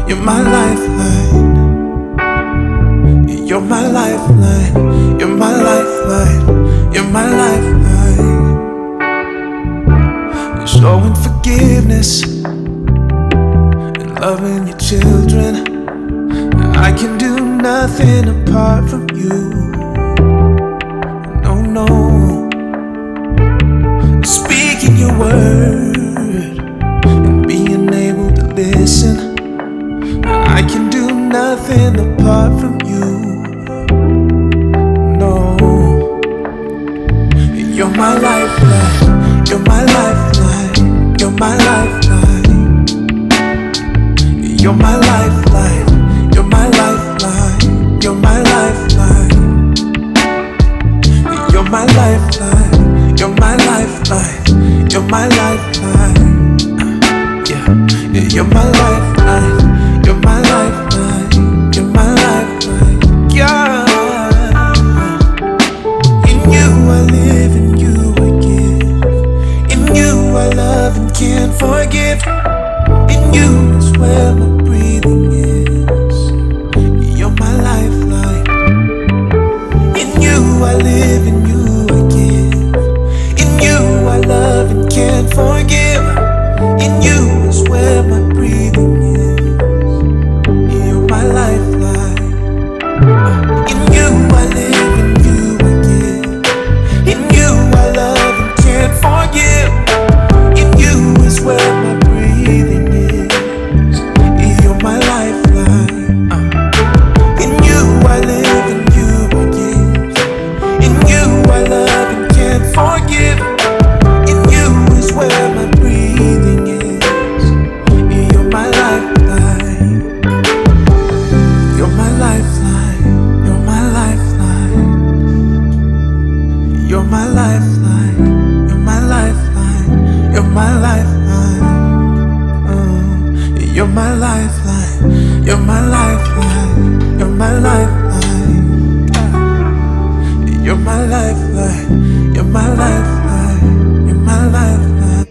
You're my lifeline. You're my lifeline. You're my lifeline. You're my lifeline. You're showing forgiveness and loving your children. I can do nothing apart from you. No, no. Speaking your word and being able to listen. I can do nothing apart from you. No. You're my lifeline. You're my lifeline. You're my lifeline. You're my lifeline. You're my lifeline. You're my lifeline. You're my lifeline. You're my lifeline. You're my lifeline. Yeah. You're my lifeline. You're my lifeline. You're my lifeline. Yeah. In you I live, in you I give. In you I love and can't forgive. In you is where my breathing is. You're my lifeline. In you I live, in you I give. In you I love and can't forgive. In you is where my breathing is. You're my lifeline. In you I live, in you I give. In you I love and can't forgive. In you is where my breathing is. You're my lifeline. In you I live, in you I give. In you I love and can't forgive. In you is where my breathing is. You're my lifeline. You're my lifeline. You're my lifeline. You're my lifeline. You're my lifeline. You're my lifeline. You're my lifeline. You're my lifeline. You're my lifeline. You're my lifeline. You're my lifeline. You're my lifeline.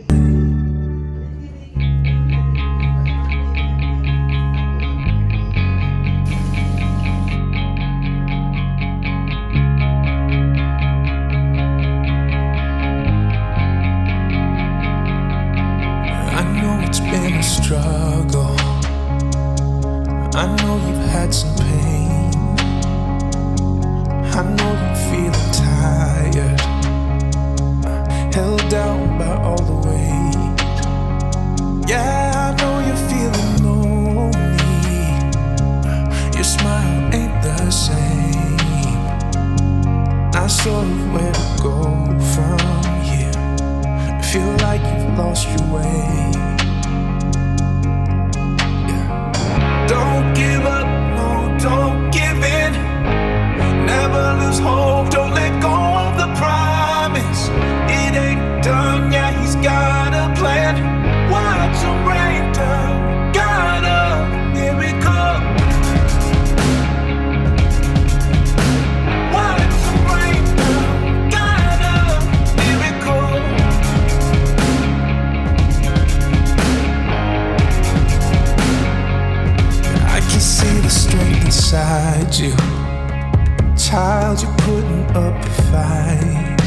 I know it's been a struggle. I know you've had some pain. I know you're feeling tired, held down by all the weight. Yeah, I know you're feeling lonely. Your smile ain't the same. Not sure of where to go from here. Feel like you've lost your way. Don't give up, no, don't give in. Never lose hope, don't let go of the promise. It ain't done, yeah, he's got a plan. Watch him rain down, got a miracle. Watch him rain down, got a miracle. I can see the strength inside you. Child, you're putting up a fight.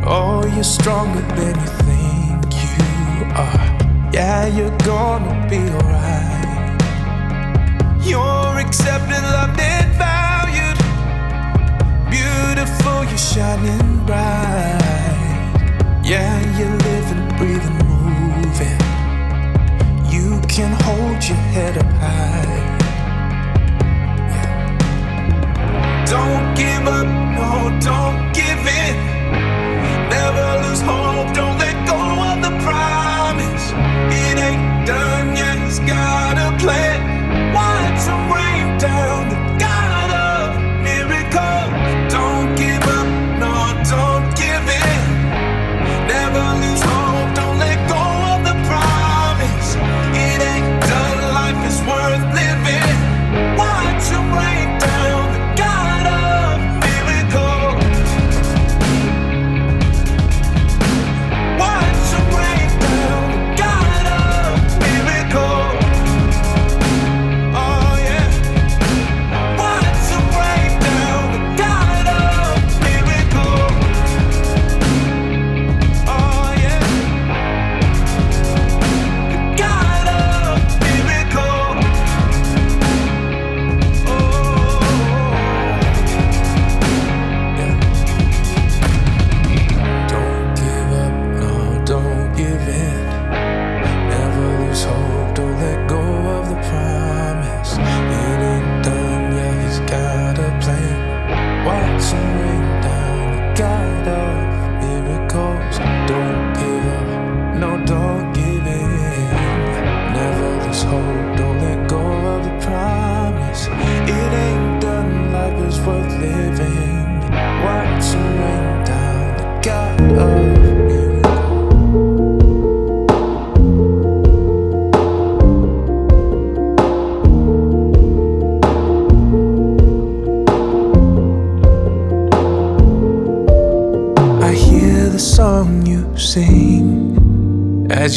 Oh, you're stronger than you think you are. Yeah, you're gonna be alright. You're accepted, loved, and valued. Beautiful, you're shining bright. Yeah, you're living, breathing, moving. You can hold your head up high. Don't give up, no, don't give in. Never lose hope, don't let go of the promise. It ain't done yet, he's got a plan. Watch him rain down, the God of miracles. Don't give up, no, don't give in. Never lose hope, don't let go of the promise. It ain't done, life is one.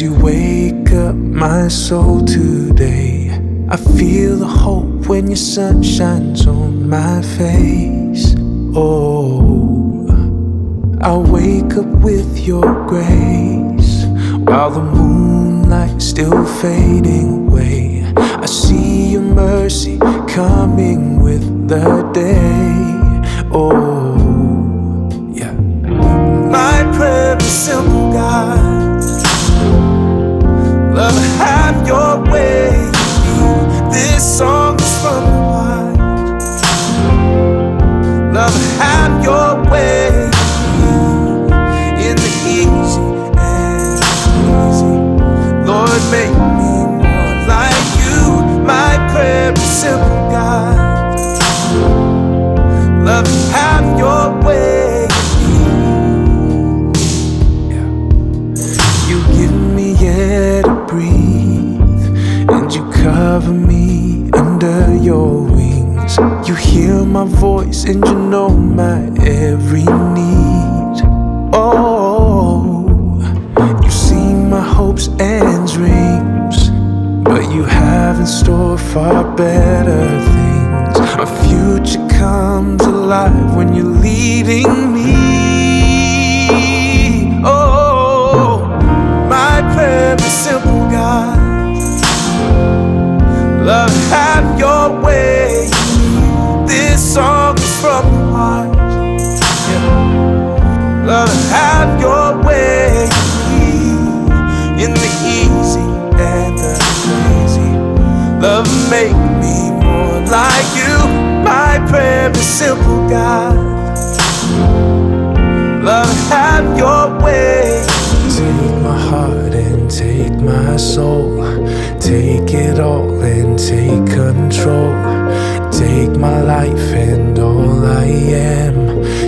'cause you wake up my soul today. I feel the hope when your sun shines on my face. Oh, I wake up with your grace while the moonlight's still fading away. I see your mercy coming with the day. Oh, yeah. My prayer is simple, God. Love, have your way. This song is from the heart. Love, have your way. In the easy and easy, Lord, make me more like you. My prayer is simple, God. Love, have your way. Yeah. You give me air to breathe, and you cover me under your wings. You hear my voice and you know my every need. Oh, you see my hopes and dreams, but you have in store far better things. My future comes alive when you're leading me. Oh, my prayer is simple, God. Love, have your way. This song is from the heart. Yeah. Love, have your way. In the easy and the crazy. Love, make me more like you. My prayer is simple, God. Love, have your way. Take my heart and take my soul. Take it all and take control. Take my life and all I am.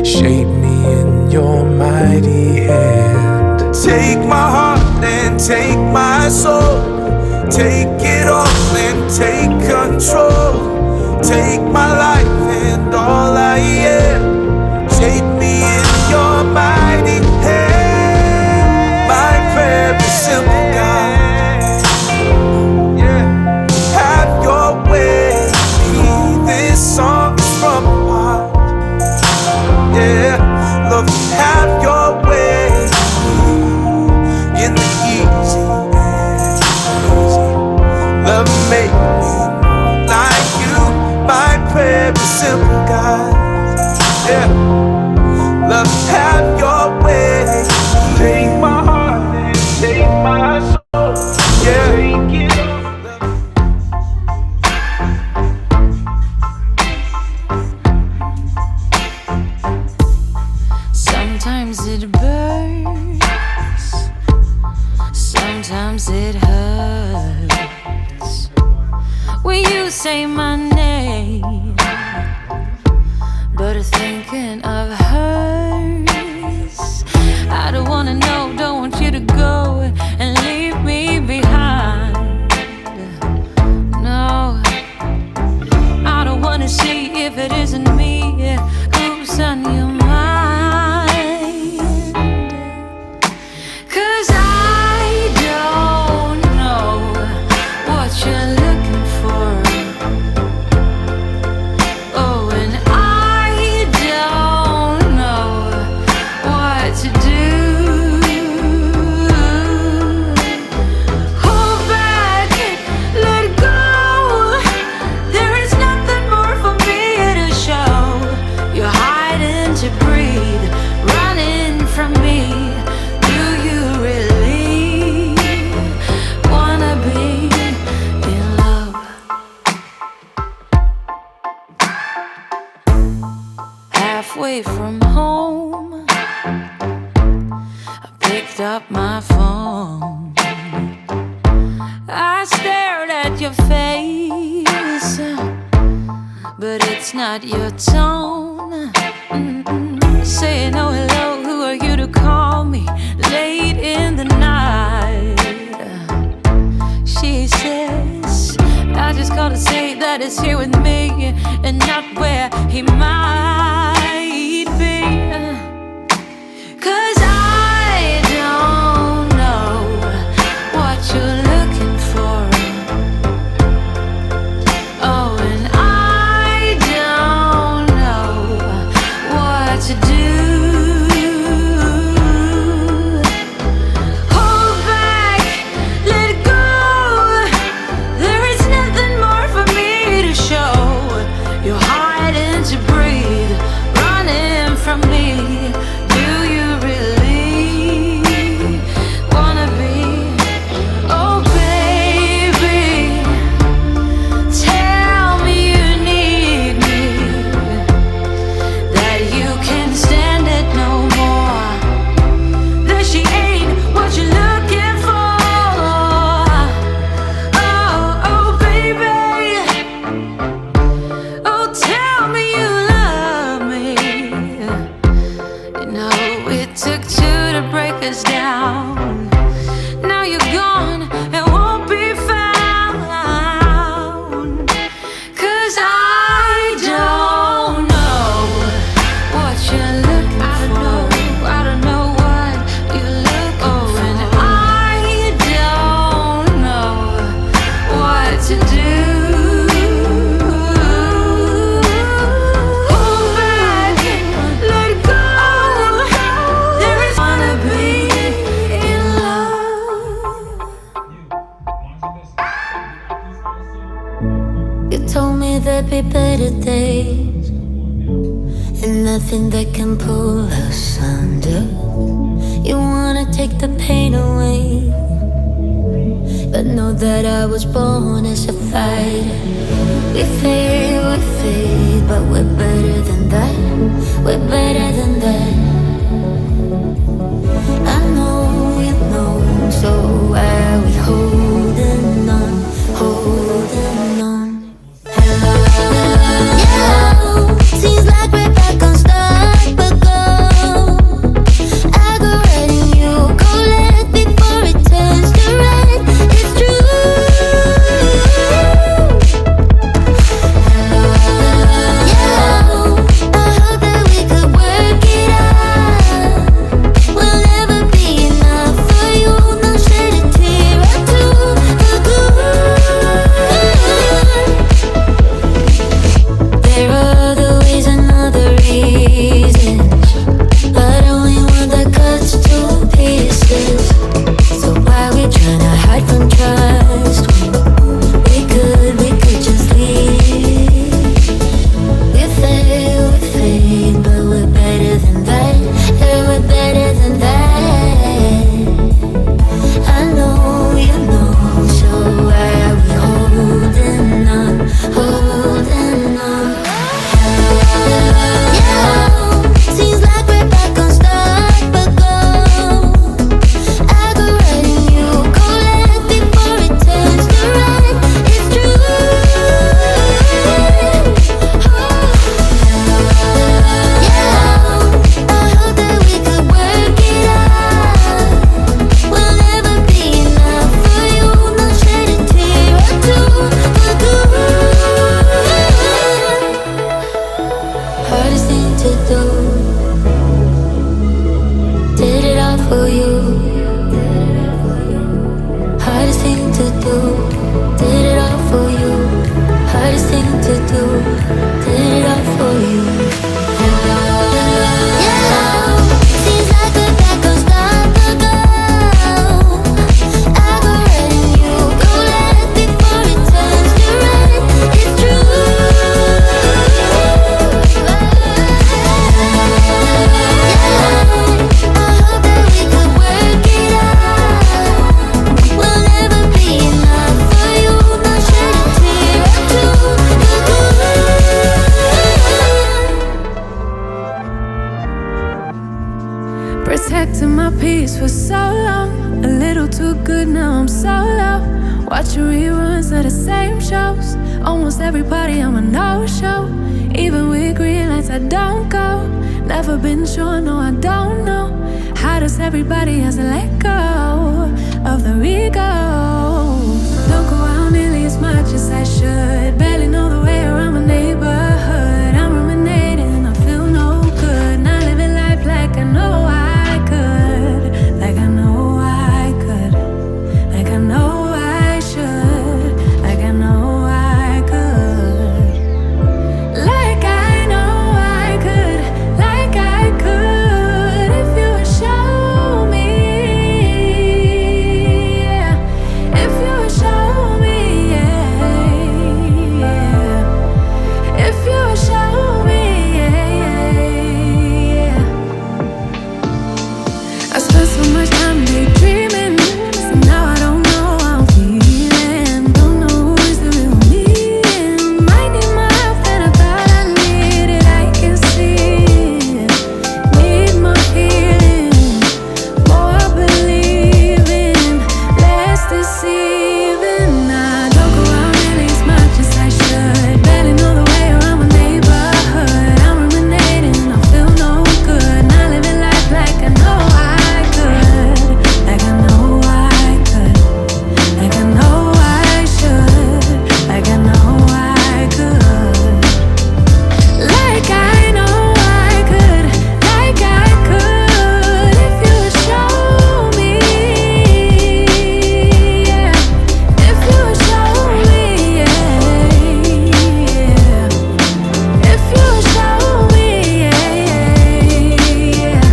Shape me in your mighty hand. Take my heart and take my soul. Take it all and take control. Take my life and all I am. Shape me in your mighty hand. My prayer is simple, God. Yeah. Have your way. This song is from the heart. Yeah. Love, have your way. In the easy and crazy. Love, make me like you. My prayer is simple, God. Yeah. Love, have your way. Take my heart and take my soul. Yeah. Take it all. Sometimes it burns, sometimes it hurts. When you say my name, but thinking of hers. I don't wanna know, don't want you to go and leave me behind. No, I don't wanna see if it isn't me who's on your mind. 'Cause I don't know what you're looking for. Oh, and I don't know what to do. Hold back and let go. There is nothing more for me to show. You're hiding to breathe, running from me. Do you really wanna be in love? Halfway from home, I picked up my phone. I stared at your face, but it's not your tone. Saying oh hello, who are you to call me late in the night? She says I just called to say that it's here with me and not where he might be. 'Cause I don't know You told me there'd be better days, and nothing that can pull us under. You wanna take the pain away, but know that I was born as a fighter. We fade, but we're better than that. We're better than that. I know you know, so why are we holding on, holding on? Hello, yeah, seems like we're back on start, but go. I go red and you go left before it turns to red. It's true. Hello, yeah, I hope that we could work it out. We'll never be enough for you. No shed a tear or two for good. There are other ways and other reasons, but only one that cuts to pieces. So why we tryna hide from trust? We could just leave. We fade, but we're better than that. Yeah, we're better than that. I know you know, so why are we holding on, holding on? Yeah, seems like we're back on start, but go. I go right and you go left before it turns to red. It's true. Yeah, I hope that we could work it out. We'll never be enough for you. No shed a tear or two for good. Hardest thing to do, did it all for you. Hardest thing to do, did it all for you. Hardest thing to do, did it all for you. Yeah, seems like we're back on start, but go. I go red and you go left before it turns to red. It's true. I hope that we could work it out. We'll never be enough for you. No shed a tear or two for good. Protecting my peace for so long, a little too good, now I'm so low. Watching reruns of the same shows. Almost every party I'm a no-show. Even with green lights I don't go. Never been sure, no I don't know. How does everybody has to let go of the ego? Don't go out nearly as much as I should. Barely know the way around my neighborhood. I'm ruminating, I feel no good. Not living life like I know I could. Like I know I could. Like I know I should. Like I know I could. Like I know I could. Like I could. If you would show me, yeah. If you would show me, yeah, yeah. If you would show me, yeah, yeah. I spent so much time daydreaming, so now I don't know how I'm feeling. Don't know who is the real me. Might need my help and I thought I needed. I can see it. Need more healing, more believing, less deceiving. I don't go out nearly as much as I should. Barely know the way around my neighborhood. I'm ruminating, I feel no good. Not living life like I know I could. Like I know I could. Like I know I should. Like I know I could. Like I know I could. Like I could. If you would show me, yeah. If you would show me, yeah, yeah. If you would show me, yeah, yeah.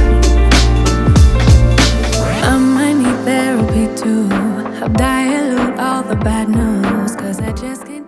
I might need therapy too. Help dilute all the bad news, 'cause I just can't